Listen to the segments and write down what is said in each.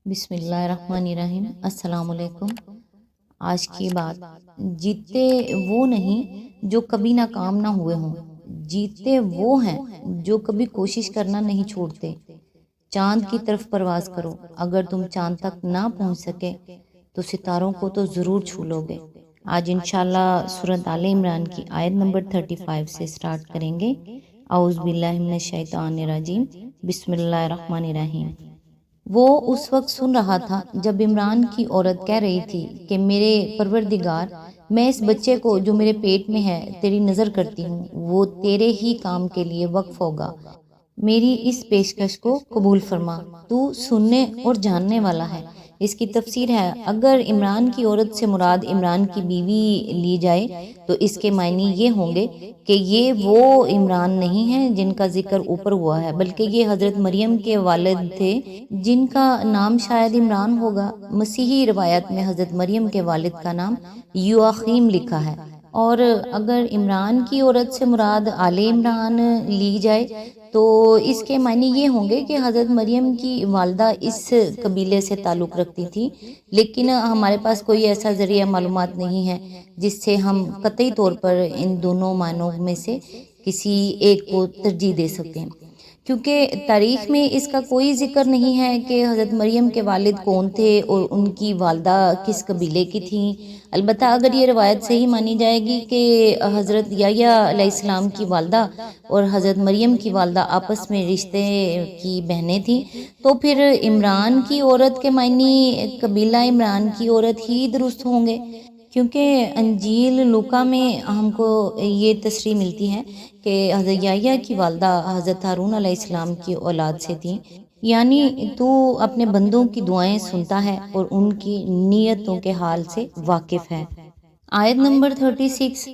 بسم اللہ الرحمن الرحیم۔ السلام علیکم۔ آج کی بات، جیتے وہ نہیں جو کبھی ناکام نہ ہوئے ہوں، جیتے وہ ہیں جو کبھی کوشش کرنا نہیں چھوڑتے۔ چاند کی طرف پرواز کرو، اگر تم چاند تک نہ پہنچ سکے تو ستاروں کو تو ضرور چھو لو گے۔ آج انشاءاللہ سورۃ آل عمران کی آیت نمبر 35 سے سٹارٹ کریں گے۔ اعوذ باللہ من الشیطان الرجیم، بسم اللہ الرحمن الرحیم۔ وہ اس وقت سن رہا تھا جب عمران کی عورت کہہ رہی تھی کہ میرے پروردگار، میں اس بچے کو جو میرے پیٹ میں ہے تیری نظر کرتی ہوں، وہ تیرے ہی کام کے لیے وقف ہوگا، میری اس پیشکش کو قبول فرما، تو سننے اور جاننے والا ہے۔ اس کی تفسیر ہے، اگر عمران کی عورت سے مراد عمران کی بیوی لی جائے تو اس کے معنی یہ ہوں گے کہ یہ وہ عمران نہیں ہیں جن کا ذکر اوپر ہوا ہے، بلکہ یہ حضرت مریم کے والد تھے جن کا نام شاید عمران ہوگا۔ مسیحی روایت میں حضرت مریم کے والد کا نام یواخیم لکھا ہے، اور اگر عمران کی عورت سے مراد آل عمران لی جائے تو اس کے معنی یہ ہوں گے کہ حضرت مریم کی والدہ اس قبیلے سے تعلق رکھتی تھی، لیکن ہمارے پاس کوئی ایسا ذریعہ معلومات نہیں ہے جس سے ہم قطعی طور پر ان دونوں معنوں میں سے کسی ایک کو ترجیح دے سکیں، کیونکہ تاریخ میں اس کا کوئی ذکر نہیں ہے کہ حضرت مریم کے والد کون تھے اور ان کی والدہ کس قبیلے کی تھیں۔ البتہ اگر یہ روایت صحیح مانی جائے گی کہ حضرت یحییٰ علیہ السلام کی والدہ اور حضرت مریم کی والدہ آپس میں رشتے کی بہنیں تھیں، تو پھر عمران کی عورت کے معنی قبیلہ عمران کی عورت ہی درست ہوں گے، کیونکہ انجیل لوکا میں ہم کو یہ تصریح ملتی ہے کہ حضرت یحییٰ کی والدہ حضرت ہارون علیہ السلام کی اولاد سے تھیں، یعنی تو اپنے بندوں کی دعائیں سنتا ہے اور ان کی نیتوں کے حال سے واقف ہے۔ آیت نمبر 36۔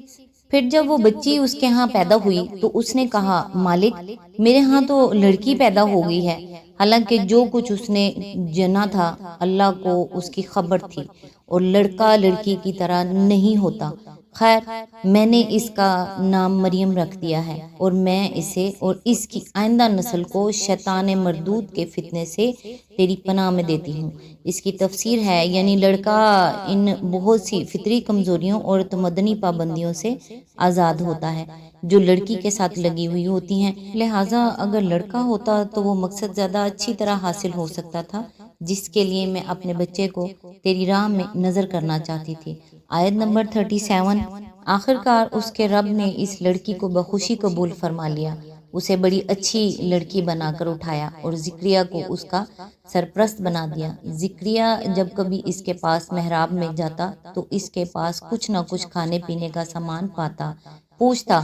پھر جب وہ بچی اس کے ہاں پیدا ہوئی تو اس نے کہا، مالک، میرے ہاں تو لڑکی پیدا ہو گئی ہے، حالانکہ جو کچھ اس نے جنا تھا اللہ کو اس کی خبر تھی، اور لڑکا لڑکی کی طرح نہیں ہوتا۔ خیر، میں نے اس کا نام مریم رکھ دیا ہے، اور میں اسے اور اس کی آئندہ نسل کو شیطان مردود کے فتنے سے تیری پناہ میں دیتی ہوں۔ اس کی تفسیر ہے، یعنی لڑکا ان بہت سی فطری کمزوریوں اور تمدنی پابندیوں سے آزاد ہوتا ہے جو لڑکی کے ساتھ لگی ہوئی ہوتی ہیں، لہٰذا اگر لڑکا ہوتا تو وہ مقصد زیادہ اچھی طرح حاصل ہو سکتا تھا جس کے لیے میں اپنے بچے کو تیری راہ میں نظر کرنا چاہتی تھی۔ آیت نمبر 37۔ آخر کار اس کے رب نے اس لڑکی کو بخوشی قبول فرما لیا، اسے بڑی اچھی لڑکی بنا کر اٹھایا اور زکریا کو اس کا سرپرست بنا دیا۔ زکریا جب کبھی اس کے پاس محراب میں جاتا تو اس کے پاس کچھ نہ کچھ کھانے پینے کا سامان پاتا، پوچھتا،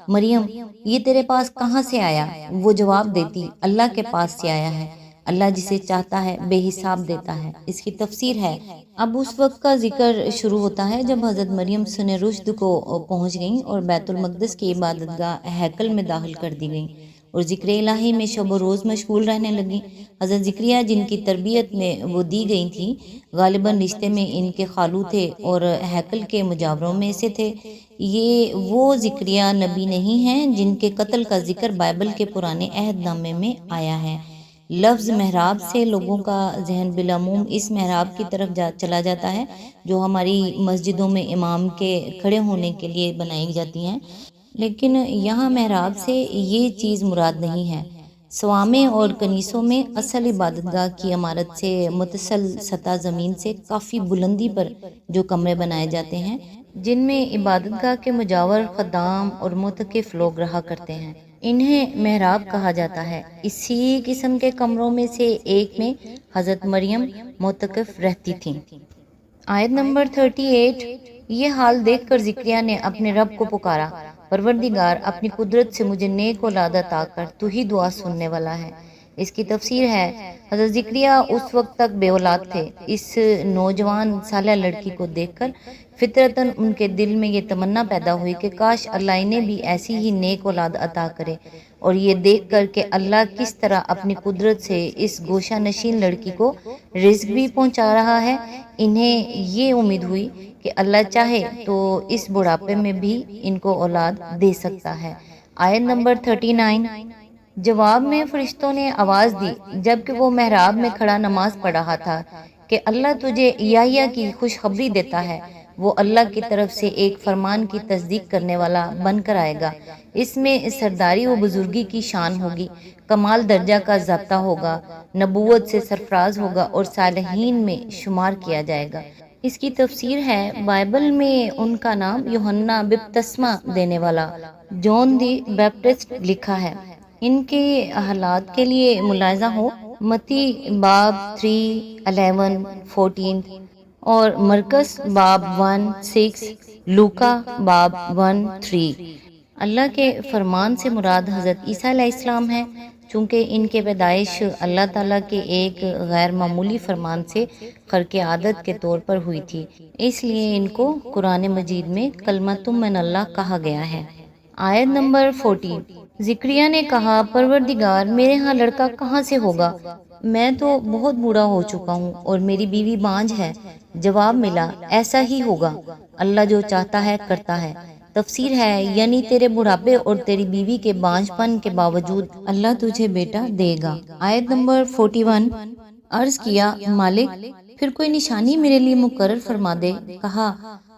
مریم، یہ تیرے پاس کہاں سے آیا؟ وہ جواب دیتی، اللہ کے پاس سے آیا ہے، اللہ جسے چاہتا ہے بے حساب دیتا ہے۔ اس کی تفسیر ہے، اب اس وقت کا ذکر شروع ہوتا ہے جب حضرت مریم سن رشد کو پہنچ گئیں اور بیت المقدس کی عبادت گاہ ہیکل میں داخل کر دی گئیں اور ذکر الہی میں شب و روز مشغول رہنے لگیں۔ حضرت زکریا جن کی تربیت میں وہ دی گئی تھیں، غالباً رشتے میں ان کے خالو تھے اور ہیکل کے مجاوروں میں سے تھے۔ یہ وہ زکریا نبی نہیں ہیں جن کے قتل کا ذکر بائبل کے پرانے عہد نامے میں آیا ہے۔ لفظ محراب سے لوگوں کا ذہن بالعموم اس محراب کی طرف چلا جاتا ہے جو ہماری مسجدوں میں امام کے کھڑے ہونے کے لیے بنائی جاتی ہیں، لیکن یہاں محراب سے یہ چیز مراد نہیں ہے۔ صوامع اور کنیسوں میں اصل عبادت گاہ کی عمارت سے متصل سطح زمین سے کافی بلندی پر جو کمرے بنائے جاتے ہیں، جن میں عبادت گاہ کے مجاور خدام اور معتکف لوگ رہا کرتے ہیں، انہیں محراب کہا جاتا ہے۔ اسی قسم کے کمروں میں سے ایک میں حضرت مریم معتکف رہتی تھیں۔ آیت نمبر 38۔ یہ حال دیکھ کر زکریا نے اپنے رب کو پکارا، پروردگار، اپنی قدرت سے مجھے نیک اولاد عطا کر، تو ہی دعا سننے والا ہے۔ اس کی تفسیر ہے، حضرت زکریا اس وقت تک بے اولاد تھے۔ اس نوجوان صالح لڑکی کو دیکھ کر فطرتاً ان کے دل میں یہ تمنا پیدا ہوئی کہ کاش اللہ انہیں بھی ایسی ہی نیک اولاد عطا کرے، اور یہ دیکھ کر کہ اللہ کس طرح اپنی قدرت سے اس گوشہ نشین لڑکی کو رزق بھی پہنچا رہا ہے، انہیں یہ امید ہوئی کہ اللہ چاہے تو اس بڑھاپے میں بھی ان کو اولاد دے سکتا ہے۔ آیت نمبر 39۔ جواب میں فرشتوں نے آواز دی جبکہ وہ محراب میں کھڑا نماز پڑھ رہا تھا کہ اللہ تجھے یحییٰ کی خوشخبری دیتا ہے، وہ اللہ کی طرف سے ایک فرمان کی تصدیق کرنے والا بن کر آئے گا، اس میں سرداری و بزرگی کی شان ہوگی، کمال درجہ کا ضابطہ ہوگا، نبوت سے سرفراز ہوگا اور صالحین میں شمار کیا جائے گا۔ اس کی تفسیر ہے، بائبل میں ان کا نام یوحنا بپتسمہ دینے والا، جون دی بیپٹسٹ لکھا ہے۔ ان کے حالات کے لیے ملاحظہ ہو متی باب 3 11 14 اور مرکز باب 1 6، لوکا باب 1 3۔ اللہ کے فرمان سے مراد حضرت عیسیٰ علیہ السلام ہے، چونکہ ان کے پیدائش اللہ تعالیٰ کے ایک غیر معمولی فرمان سے خرق عادت کے طور پر ہوئی تھی، اس لیے ان کو قرآن مجید میں کلمۃ من اللہ کہا گیا ہے۔ آیت نمبر 40۔ زکریا نے کہا، پروردگار میرے ہاں لڑکا کہاں سے ہوگا، میں تو بہت بوڑھا ہو چکا ہوں اور میری بیوی بانجھ ہے۔ جواب ملا، ایسا ہی ہوگا، اللہ جو چاہتا ہے کرتا ہے۔ تفسیر ہے، یعنی تیرے بڑھاپے اور تیری بیوی کے بانجھ پن کے باوجود اللہ تجھے بیٹا دے گا۔ آیت نمبر 41۔ عرض کیا، مالک پھر کوئی نشانی میرے لیے مقرر فرما دے۔ کہا،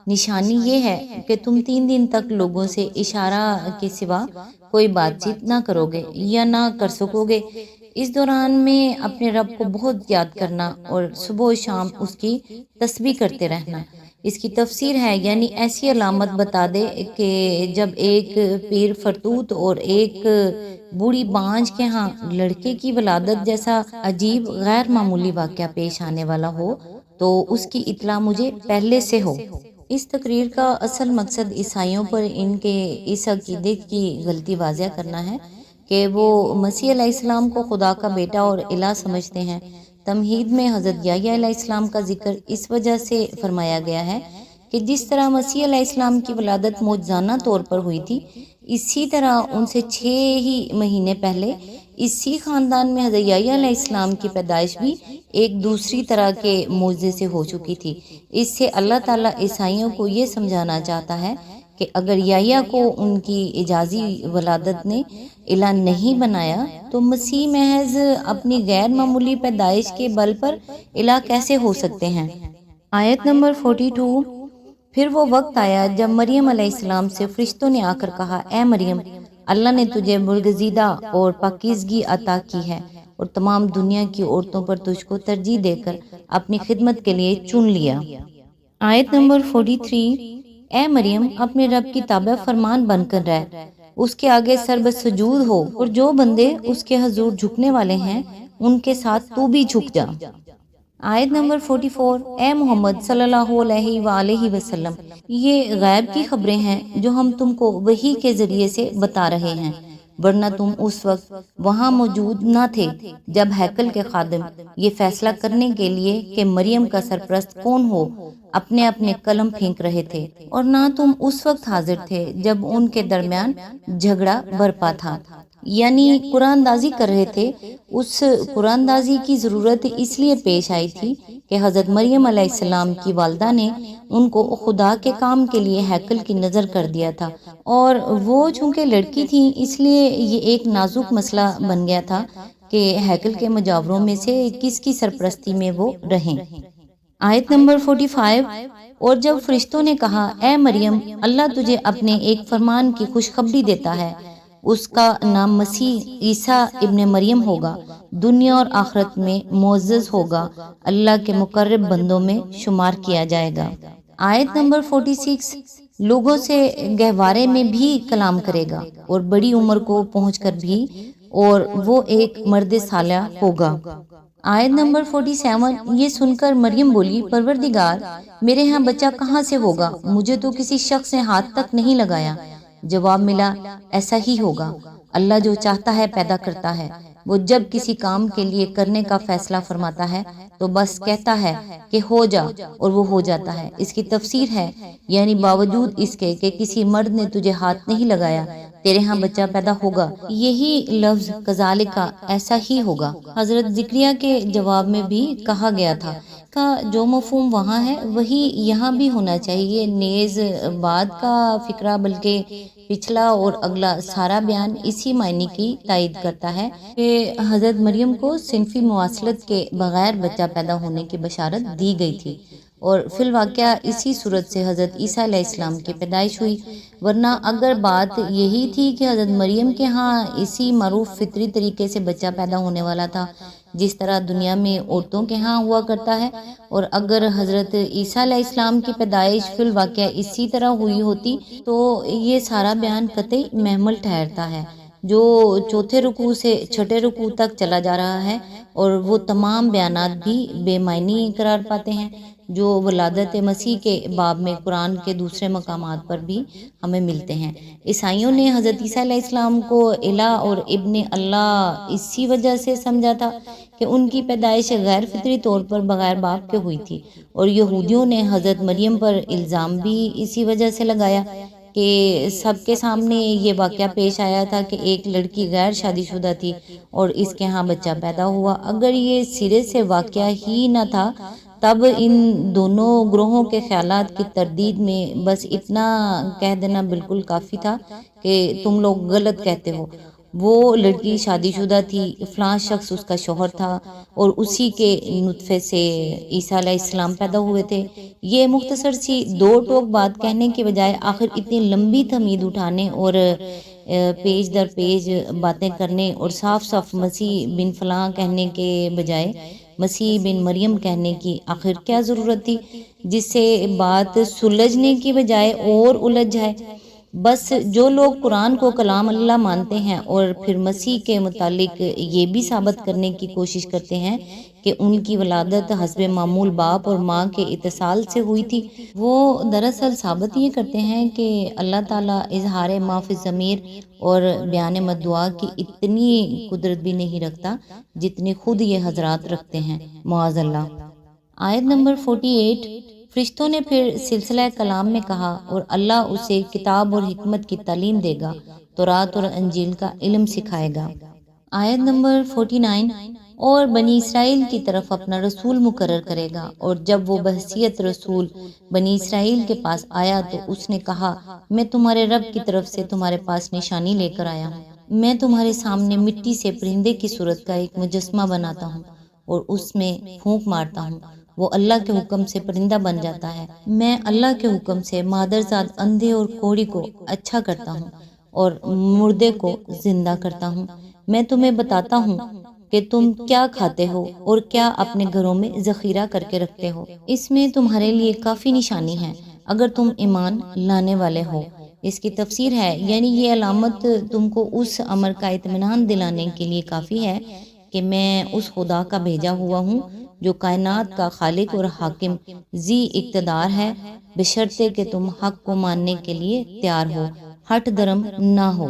نشانی یہ ہے کہ تم 3 دن تک لوگوں سے اشارہ کے سوا کوئی بات چیت نہ کرو گے یا نہ کر سکو گے۔ اس دوران میں اپنے رب کو بہت یاد کرنا اور صبح و شام اس کی تسبیح کرتے رہنا۔ اس کی تفسیر ہے، یعنی ایسی علامت بتا دے کہ جب ایک پیر فرتوت اور ایک بوڑھی بانجھ کے ہاں لڑکے کی ولادت جیسا عجیب غیر معمولی واقعہ پیش آنے والا ہو تو اس کی اطلاع مجھے پہلے سے ہو۔ اس تقریر کا اصل مقصد عیسائیوں پر ان کے اس عقیدے کی غلطی واضح کرنا ہے کہ وہ مسیح علیہ السلام کو خدا کا بیٹا اور الہ سمجھتے ہیں۔ تمہید میں حضرت یحییٰ علیہ السلام کا ذکر اس وجہ سے فرمایا گیا ہے کہ جس طرح مسیح علیہ السلام کی ولادت معجزانہ طور پر ہوئی تھی، اسی طرح ان سے 6 ہی مہینے پہلے اسی خاندان میں حضرت یحییٰ علیہ السلام کی پیدائش بھی ایک دوسری طرح کے معجزے سے ہو چکی تھی۔ اس سے اللہ تعالیٰ عیسائیوں کو یہ سمجھانا چاہتا ہے کہ اگر یحییٰ کو ان کی اعجازی ولادت نے الہ نہیں بنایا تو مسیح محض اپنی غیر معمولی پیدائش کے بل پر الہ کیسے ہو سکتے ہیں۔ آیت نمبر 42۔ پھر وہ وقت آیا جب مریم علیہ السلام سے فرشتوں نے آ کر کہا، اے مریم، اللہ نے تجھے برگزیدہ اور پاکیزگی عطا کی ہے اور تمام دنیا کی عورتوں پر تجھ کو ترجیح دے کر اپنی خدمت کے لیے چن لیا۔ آیت نمبر 43۔ اے مریم، اپنے رب کی تابع فرمان بن کر رہ، اس کے آگے سربسجود ہو اور جو بندے اس کے حضور جھکنے والے ہیں ان کے ساتھ تو بھی جھک جا۔ آیت نمبر 44۔ اے محمد صلی اللہ علیہ وآلہ وسلم، یہ غیب کی خبریں ہیں جو ہم تم کو وحی کے ذریعے سے بتا رہے ہیں، ورنہ تم اس وقت وہاں موجود نہ تھے جب ہیکل کے خادم یہ فیصلہ کرنے کے لیے کہ مریم کا سرپرست کون ہو اپنے اپنے قلم پھینک رہے تھے، اور نہ تم اس وقت حاضر تھے جب ان کے درمیان جھگڑا برپا تھا، یعنی قرآن اندازی کر رہے تھے۔ اس قرآن اندازی کی ضرورت اس لیے پیش آئی تھی کہ حضرت مریم علیہ السلام کی والدہ نے ان کو خدا کے کام کے لیے ہیکل کی نظر کر دیا تھا، اور وہ چونکہ لڑکی تھی اس لیے یہ ایک نازک مسئلہ بن گیا تھا کہ ہیکل کے مجاوروں میں سے کس کی سرپرستی میں وہ رہیں۔ آیت نمبر 45۔ اور جب فرشتوں نے کہا، اے مریم، اللہ تجھے اپنے ایک فرمان کی خوشخبری دیتا ہے، اس کا نام مسیح عیسیٰ ابن مریم ہوگا، دنیا اور آخرت میں معزز ہوگا، اللہ کے مقرب بندوں میں شمار کیا جائے گا۔ آیت نمبر 46۔ لوگوں سے گہوارے میں بھی کلام کرے گا اور بڑی عمر کو پہنچ کر بھی، اور وہ ایک مرد صالح ہوگا۔ آیت نمبر 47۔ یہ سن کر مریم بولی، پروردگار میرے ہاں بچہ کہاں سے ہوگا، مجھے تو کسی شخص نے ہاتھ تک نہیں لگایا۔ جواب ملا، ایسا ہی ہوگا، اللہ جو چاہتا ہے پیدا کرتا ہے، وہ جب کسی کام کے لیے کرنے کا فیصلہ فرماتا ہے تو بس کہتا ہے کہ ہو جا اور وہ ہو جاتا ہے۔ اس کی تفسیر ہے، یعنی باوجود اس کے کہ کسی مرد نے تجھے ہاتھ نہیں لگایا تیرے ہاں بچہ پیدا ہوگا۔ یہی لفظ کذالک، ایسا ہی ہوگا، حضرت زکریا کے جواب میں بھی کہا گیا تھا کا جو مفہوم وہاں ہے وہی یہاں بھی ہونا چاہیے، نیز بعد کا فقرہ بلکہ پچھلا اور اگلا سارا بیان اسی معنی کی تائید کرتا ہے کہ حضرت مریم کو صنفی مواصلت کے بغیر بچہ پیدا ہونے کی بشارت دی گئی تھی، اور فی الواقعہ اسی صورت سے حضرت عیسیٰ علیہ السلام کی پیدائش ہوئی، ورنہ اگر بات یہی تھی کہ حضرت مریم کے ہاں اسی معروف فطری طریقے سے بچہ پیدا ہونے والا تھا جس طرح دنیا میں عورتوں کے ہاں ہوا کرتا ہے، اور اگر حضرت عیسیٰ علیہ السلام کی پیدائش فی الواقعہ اسی طرح ہوئی ہوتی تو یہ سارا بیان قطعی محمل ٹھہرتا ہے جو چوتھے رکوع سے چھٹے رکوع تک چلا جا رہا ہے، اور وہ تمام بیانات بھی بے معنی قرار پاتے ہیں جو ولادت مسیح کے باب میں قرآن کے دوسرے مقامات پر بھی ہمیں ملتے ہیں۔ عیسائیوں نے حضرت عیسیٰ علیہ السلام کو الہ اور ابن اللہ اسی وجہ سے سمجھا تھا کہ ان کی پیدائش غیر فطری طور پر بغیر باپ کے ہوئی تھی، اور یہودیوں نے حضرت مریم پر الزام بھی اسی وجہ سے لگایا کہ سب کے سامنے یہ واقعہ پیش آیا تھا کہ ایک لڑکی غیر شادی شدہ تھی اور اس کے ہاں بچہ پیدا ہوا۔ اگر یہ سرے سے واقعہ ہی نہ تھا تب ان دونوں گروہوں کے خیالات کی تردید میں بس اتنا کہہ دینا بالکل کافی تھا کہ تم لوگ غلط کہتے ہو، وہ لڑکی شادی شدہ تھی، فلاں شخص اس کا شوہر تھا اور اسی کے نطفے سے عیسیٰ علیہ السلام پیدا ہوئے تھے۔ یہ مختصر سی دو ٹوک بات کہنے کے بجائے آخر اتنی لمبی تمہید اٹھانے اور پیج در پیج باتیں کرنے اور صاف صاف مسیح بن فلاں کہنے کے بجائے مسیح بن مریم کہنے کی آخر کیا ضرورت تھی، جس سے بات سلجھنے کی بجائے اور الجھ جائے۔ بس جو لوگ قرآن کو کلام اللہ مانتے ہیں اور پھر مسیح کے متعلق یہ بھی ثابت کرنے کی کوشش کرتے ہیں کہ ان کی ولادت حسب معمول باپ اور ماں کے اتصال سے ہوئی تھی، وہ دراصل ثابت یہ کرتے ہیں کہ اللہ تعالیٰ اظہار ما فی الضمیر اور بیان مدعا کی اتنی قدرت بھی نہیں رکھتا جتنی خود یہ حضرات رکھتے ہیں، معاذ اللہ۔ آیت نمبر 48، فرشتوں نے پھر سلسلہ کلام میں کہا اور اللہ اسے کتاب اور حکمت کی تعلیم دے گا، تورات اور انجیل کا علم سکھائے گا۔ آیت نمبر 49، اور بنی اسرائیل کی طرف اپنا رسول مقرر کرے گا، اور جب وہ بحیثیت رسول بنی اسرائیل کے پاس آیا تو اس نے کہا میں تمہارے رب کی طرف سے تمہارے پاس نشانی لے کر آیا ہوں، میں تمہارے سامنے مٹی سے پرندے کی صورت کا ایک مجسمہ بناتا ہوں اور اس میں پھونک مارتا ہوں، وہ اللہ کے حکم سے پرندہ بن جاتا ہے، میں اللہ کے حکم سے مادرزاد اندھے اور کوڑی کو اچھا کرتا ہوں اور مردے کو زندہ کرتا ہوں، میں تمہیں بتاتا ہوں کہ تم کیا کھاتے ہو اور کیا اپنے گھروں میں ذخیرہ کر کے رکھتے ہو، اس میں تمہارے لیے کافی نشانی ہے اگر تم ایمان لانے والے ہو۔ اس کی تفسیر ہے یعنی یہ علامت تم کو اس امر کا اطمینان دلانے کے لیے کافی ہے کہ میں اس خدا کا بھیجا ہوا ہوں جو کائنات کا خالق اور حاکم ذی اقتدار ہے، بشرطے کہ تم حق کو ماننے کے لیے تیار ہو، ہٹ درم نہ ہو۔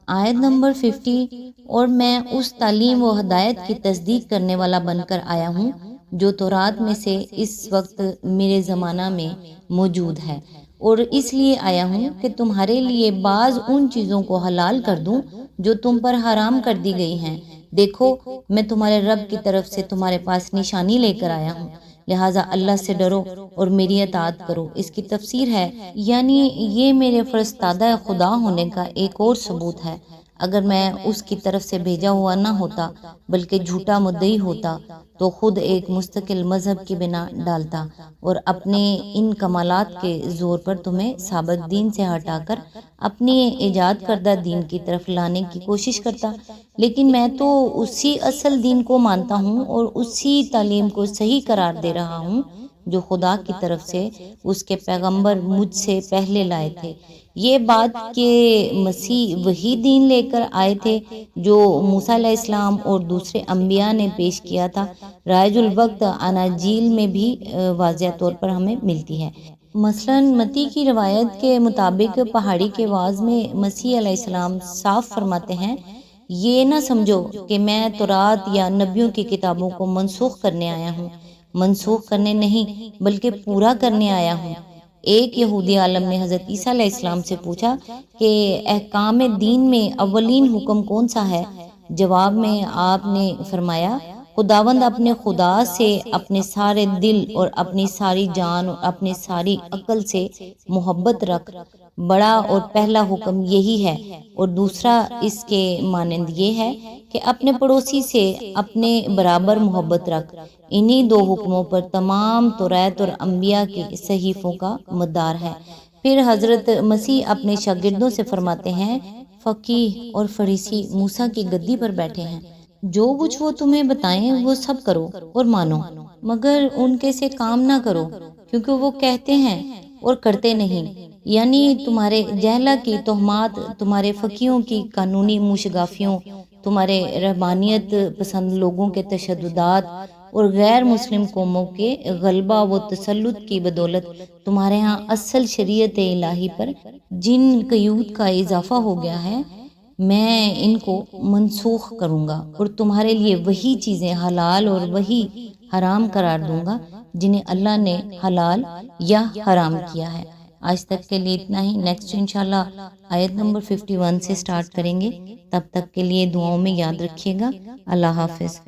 آیت نمبر 50، اور میں اس تعلیم و ہدایت کی تصدیق کرنے والا بن کر آیا ہوں جو تورات میں سے اس وقت میرے زمانہ میں موجود ہے، اور اس لیے آیا ہوں کہ تمہارے لیے بعض ان چیزوں کو حلال کر دوں جو تم پر حرام کر دی گئی ہیں، دیکھو میں تمہارے رب کی طرف سے تمہارے پاس نشانی لے کر آیا ہوں، لہٰذا اللہ سے ڈرو اور میری اطاعت کرو۔ اس کی تفسیر ہے یعنی یہ میرے فرستادہ خدا ہونے کا ایک اور ثبوت ہے، اگر میں اس کی طرف سے بھیجا ہوا نہ ہوتا بلکہ جھوٹا مدعی ہوتا تو خود ایک مستقل مذہب کی بنا ڈالتا اور اپنے ان کمالات کے زور پر تمہیں ثابت دین سے ہٹا کر اپنے ایجاد کردہ دین کی طرف لانے کی کوشش کرتا، لیکن میں تو اسی اصل دین کو مانتا ہوں اور اسی تعلیم کو صحیح قرار دے رہا ہوں جو خدا کی طرف سے اس کے پیغمبر مجھ سے پہلے لائے تھے۔ یہ بات کہ مسیح وہی دین لے کر آئے تھے جو موسیٰ علیہ السلام اور دوسرے انبیاء نے پیش کیا تھا، رائج الوقت اناجیل میں بھی واضح طور پر ہمیں ملتی ہے۔ مثلاً متی کی روایت کے مطابق پہاڑی کے واعظ میں مسیح علیہ السلام صاف فرماتے ہیں یہ نہ سمجھو کہ میں تورات یا نبیوں کی کتابوں کو منسوخ کرنے آیا ہوں، منسوخ کرنے نہیں بلکہ پورا کرنے آیا ہوں۔ ایک یہودی عالم نے حضرت عیسیٰ علیہ السلام سے پوچھا کہ احکام دین میں اولین حکم کون سا ہے؟ جواب میں آپ نے فرمایا خداوند اپنے خدا سے اپنے سارے دل اور اپنی ساری جان اور اپنی ساری عقل سے محبت رکھ۔ بڑا اور پہلا حکم یہی ہے، اور دوسرا اس کے مانند یہ ہے کہ اپنے پڑوسی سے اپنے برابر محبت رکھ۔ انہی دو حکموں پر تمام توریت اور انبیاء کے صحیفوں کا مدار ہے۔ پھر حضرت مسیح اپنے شاگردوں سے فرماتے ہیں، فقیہ اور فریسی موسیٰ کی گدی پر بیٹھے ہیں، جو کچھ وہ تمہیں بتائیں وہ سب کرو اور مانو، مگر ان کے سے کام نہ کرو، کیونکہ وہ کہتے ہیں اور کرتے نہیں، یعنی تمہارے جہلہ کی تہمات، تمہارے فقیہوں کی قانونی موشگافیوں، تمہارے رہبانیت پسند لوگوں کے تشددات اور غیر مسلم قوموں کے غلبہ و تسلط کی بدولت تمہارے ہاں اصل شریعت الہی پر جن قیود کا اضافہ ہو گیا ہے، میں ان کو منسوخ کروں گا اور تمہارے لیے وہی چیزیں حلال اور وہی حرام قرار دوں گا جنہیں اللہ نے حلال یا حرام کیا ہے۔ آج تک کے لیے اتنا ہی، نیکسٹ انشاءاللہ آیت نمبر 51 سے سٹارٹ کریں گے۔ تب تک کے لیے دعاؤں میں یاد رکھیے گا۔ اللہ حافظ۔